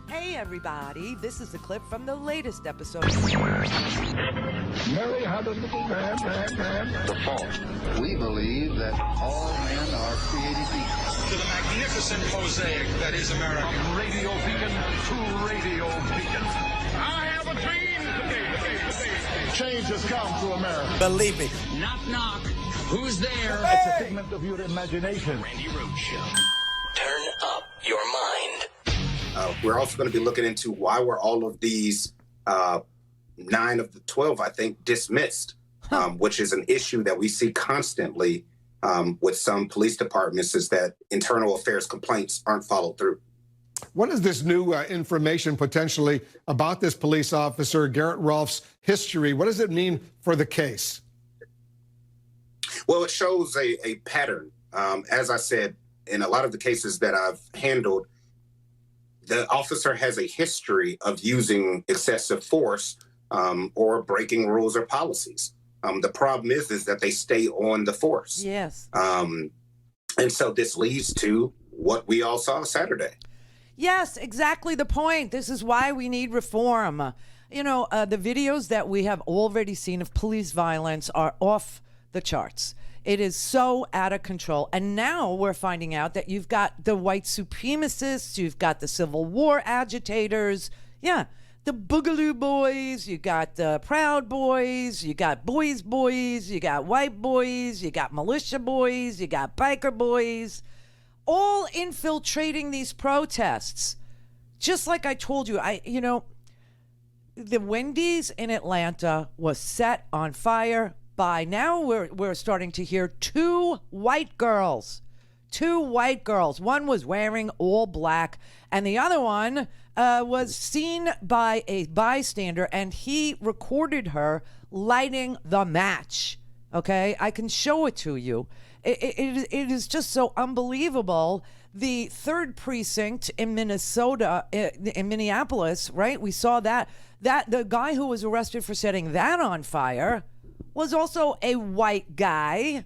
Hey everybody, this is a clip from the latest episode. Mary had a little man. The fault. We believe that all men are created equal. To the magnificent mosaic that is America. From radio beacon to radio beacon. I have a dream today. Change has come to America. Believe me. Knock, knock. Who's there? It's a figment of your imagination. Randi Rhodes Show. Turn up your mind. We're also going to be looking into why were all of these 9 of the 12, I think, dismissed, which is an issue that we see constantly with some police departments, is that internal affairs complaints aren't followed through. What is this new information potentially about this police officer, Garrett Rolfe's history? What does it mean for the case? Well, it shows a pattern. As I said, in a lot of the cases that I've handled, the officer has a history of using excessive force or breaking rules or policies. The problem is that they stay on the force. Yes. And so this leads to what we all saw Saturday. Yes, exactly the point. This is why we need reform. You know, the videos that we have already seen of police violence are off the charts. It is so out of control. And now we're finding out that you've got the white supremacists, you've got the Civil War agitators, the Boogaloo Boys, you got the Proud Boys, you got Boys, you got White Boys, you got Militia Boys, you got Biker Boys, all infiltrating these protests. Just like I told you, the Wendy's in Atlanta was set on fire. By now, we're starting to hear two white girls. One was wearing all black, and the other one was seen by a bystander, and he recorded her lighting the match. Okay, I can show it to you. It is just so unbelievable. The 3rd precinct in Minnesota, in Minneapolis, right? We saw that the guy who was arrested for setting that on fire was also a white guy.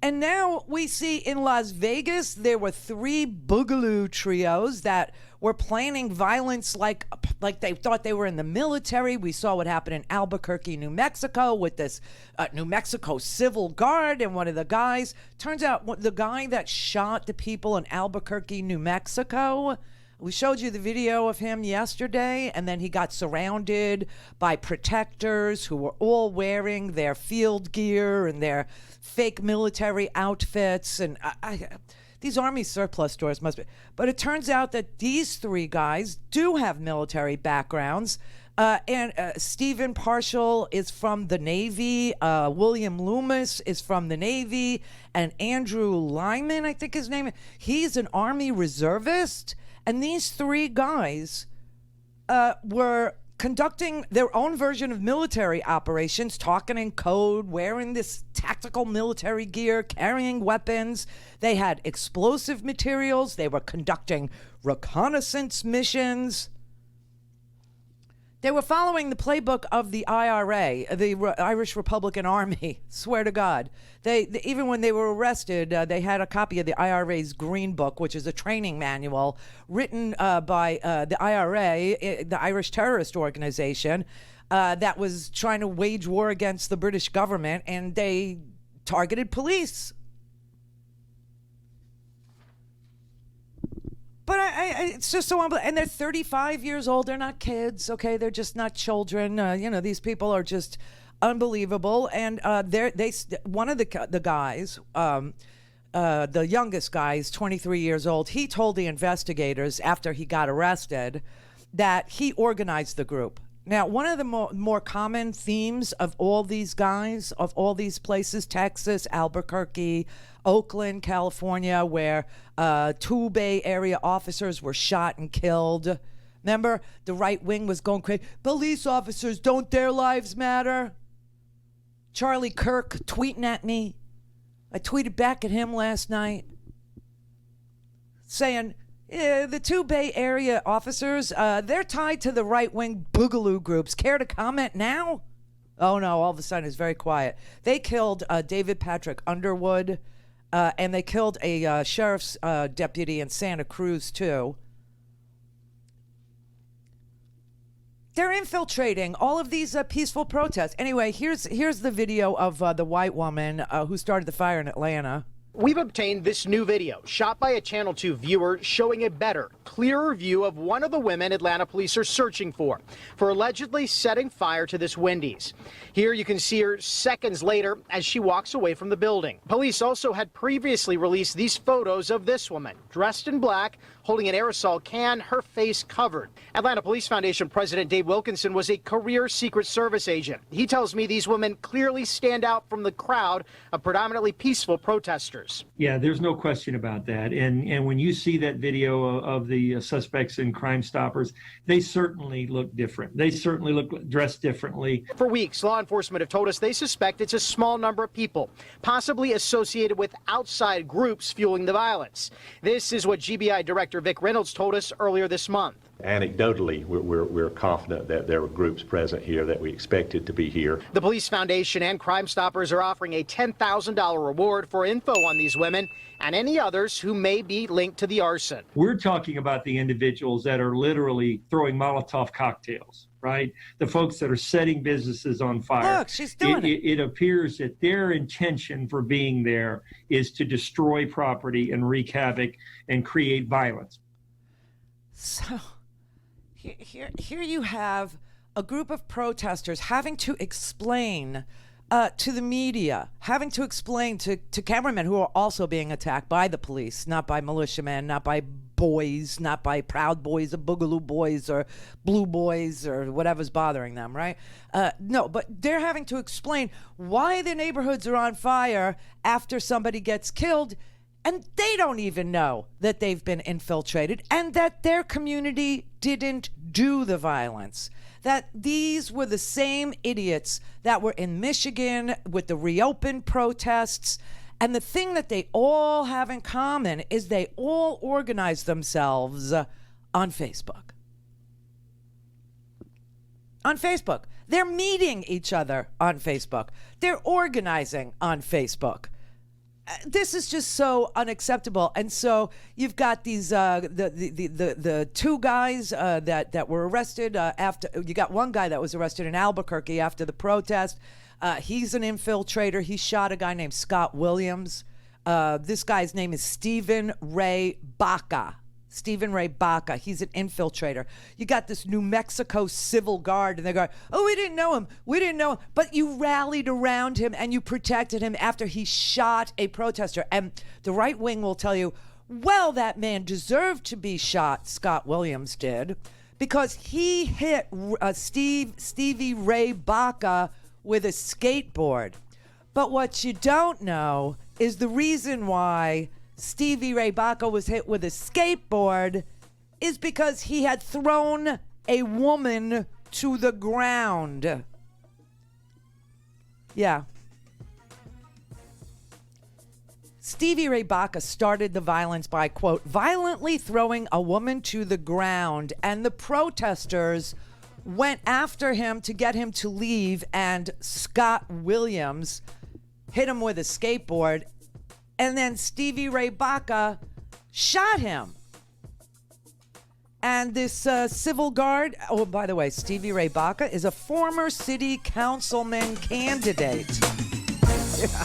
And now we see in Las Vegas, there were 3 Boogaloo trios that were planning violence like they thought they were in the military. We saw what happened in Albuquerque, New Mexico with this New Mexico Civil Guard and one of the guys. Turns out the guy that shot the people in Albuquerque, New Mexico, we showed you the video of him yesterday, and then he got surrounded by protectors who were all wearing their field gear and their fake military outfits. And these Army surplus stores must be. But it turns out that these 3 guys do have military backgrounds. And Stephen Parshall is from the Navy. William Loomis is from the Navy. And Andrew Lyman, I think his name is. He's an Army reservist. And these 3 guys were conducting their own version of military operations, talking in code, wearing this tactical military gear, carrying weapons. They had explosive materials. They were conducting reconnaissance missions. They were following the playbook of the IRA, the Irish Republican Army. Swear to God. They even when they were arrested, they had a copy of the IRA's Green Book, which is a training manual written by the IRA, the Irish terrorist organization, that was trying to wage war against the British government, and they targeted police. But it's just so unbelievable. And they're 35 years old. They're not kids, okay? They're just not children. These people are just unbelievable. And one of the guys, the youngest guy, is 23 years old. He told the investigators after he got arrested that he organized the group. Now, one of the more common themes of all these guys, of all these places, Texas, Albuquerque, Oakland, California, where 2 Bay Area officers were shot and killed. Remember, the right wing was going crazy. Police officers, don't their lives matter? Charlie Kirk tweeting at me. I tweeted back at him last night saying, the 2 Bay Area officers, they're tied to the right-wing Boogaloo groups. Care to comment now? Oh, no, all of a sudden it's very quiet. They killed David Patrick Underwood, and they killed a sheriff's deputy in Santa Cruz, too. They're infiltrating all of these peaceful protests. Anyway, here's the video of the white woman who started the fire in Atlanta. We've obtained this new video shot by a Channel 2 viewer showing a better, clearer view of one of the women Atlanta police are searching for allegedly setting fire to this Wendy's. Here you can see her seconds later as she walks away from the building. Police also had previously released these photos of this woman, dressed in black, holding an aerosol can, her face covered. Atlanta Police Foundation President Dave Wilkinson was a career Secret Service agent. He tells me these women clearly stand out from the crowd of predominantly peaceful protesters. Yeah, there's no question about that. And when you see that video of the suspects in Crime Stoppers, they certainly look different. They certainly look dressed differently. For weeks, law enforcement have told us they suspect it's a small number of people, possibly associated with outside groups fueling the violence. This is what GBI Director Vic Reynolds told us earlier this month. Anecdotally, we're confident that there were groups present here that we expected to be here. The Police Foundation and Crime Stoppers are offering a $10,000 reward for info on these women and any others who may be linked to the arson. We're talking about the individuals that are literally throwing Molotov cocktails, right? The folks that are setting businesses on fire. Look, she's doing it. It appears that their intention for being there is to destroy property and wreak havoc and create violence. So here you have a group of protesters having to explain to the media, having to explain to cameramen who are also being attacked by the police, not by militiamen, not by boys, not by Proud Boys or Boogaloo Boys or Blue Boys or whatever's bothering them, right? No, but they're having to explain why the neighborhoods are on fire after somebody gets killed, and they don't even know that they've been infiltrated and that their community didn't do the violence. That these were the same idiots that were in Michigan with the Reopen protests. And the thing that they all have in common is they all organize themselves on Facebook. On Facebook. They're meeting each other on Facebook. They're organizing on Facebook. This is just so unacceptable. And so you've got these the two guys that were arrested after. You got one guy that was arrested in Albuquerque after the protest. He's an infiltrator. He shot a guy named Scott Williams. This guy's name is Stephen Ray Baca. Stephen Ray Baca. He's an infiltrator. You got this New Mexico civil guard, and they go, "Oh, we didn't know him. We didn't know him." But you rallied around him and you protected him after he shot a protester. And the right wing will tell you, well, that man deserved to be shot. Scott Williams did, because he hit Stevie Ray Baca with a skateboard. But what you don't know is the reason why Stevie Ray Baca was hit with a skateboard is because he had thrown a woman to the ground. Yeah. Stevie Ray Baca started the violence by, quote, violently throwing a woman to the ground, and the protesters went after him to get him to leave, and Scott Williams hit him with a skateboard. And then Stevie Ray Baca shot him. And this civil guard, oh, by the way, Stevie Ray Baca is a former city councilman candidate. Yeah.